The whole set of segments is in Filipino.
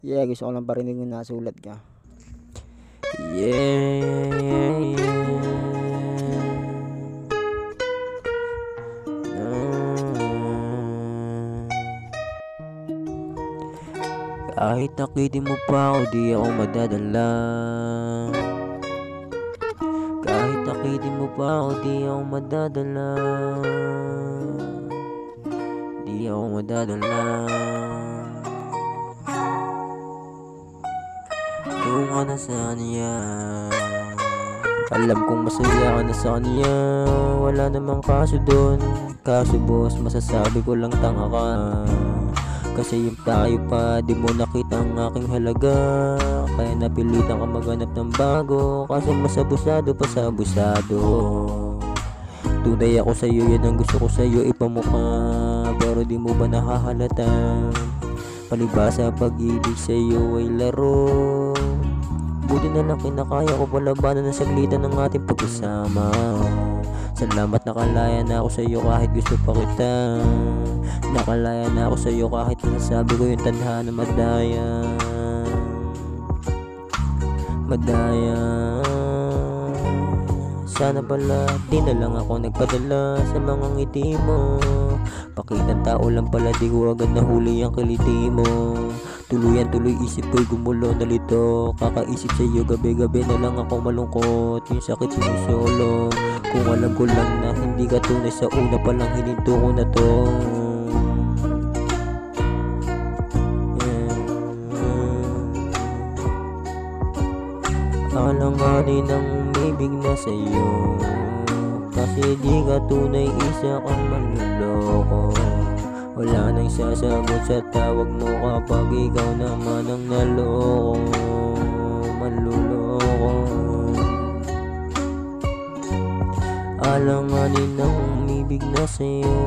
Yeah, gusto ko lang parinig yung nasulat ka. Yeah. Kahit nakitin mo pa ako, di ako madadala. Kahit nakitin mo pa ako, di ako madadala. Di ako madadala. Kung ka na sa kanya, alam kong masaya ka na sa kanya. Wala namang kaso dun. Kaso boss, masasabi ko lang tanga ka. Kasi yung tayo pa, di mo nakita ang aking halaga. Kaya napilitan ka maghanap ng bago. Kasi masabusado pa sa abusado. Tunay ako sa'yo, yan ang gusto ko sa'yo ipamukha. Pero di mo ba nakahalata? Palibasa pag-ibig sa'yo ay laro. Buti na lang kinakaya ko palabanan ng saglitan ng ating pag-usama. Salamat, nakalaya na ako sa'yo kahit gusto pa kita. Nakalaya na ako sa'yo kahit nasasabi ko yung tadhana madaya. Madaya. Sana pala di na lang ako nagpadala sa mga ngiti mo. Pakitang tao lang pala, di ko agad nahuli ang kiliti mo. Tuluyan tuloy isip ko'y gumulo na lito. Kakaisip sa'yo gabi-gabi na lang ako malungkot. Yung sakit sinusulong. Kung alam ko lang na hindi ka tunay sa una palang hininto ko na to. Alanganin ang umibig na sa'yo. Kasi di ka tunay, isa kang manluloko. Wala nang sasagot sa tawag mo kapag ikaw naman ang naloko. Manluloko. Alanganin ang umibig na sa'yo.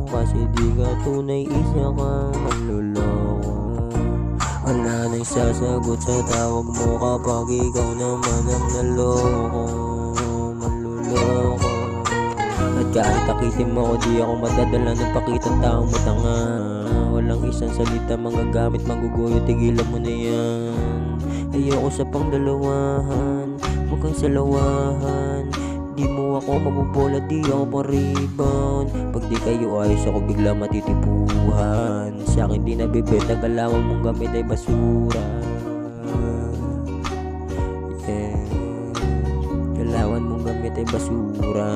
Kasi di ka tunay, isa kang manluloko. Wala nang sasagot sa tawag mo kapag ikaw naman ang naloko. Manluloko. At kahit nakitin mo ako, di ako madadala ng pakitang taong matanga. Walang isang salita, mga gamit, maguguyo, tigilan mo na yan. Ayoko sa pangdalawahan, huwag kang salawahan. Di mo ako mabubola, di ako pa-rebound. Pag di kayo ayos, ako bigla matitipuhan. Sa akin di nabibenta, galawan mong gamit ay basura. Yeah. Galawan mong gamit ay basura.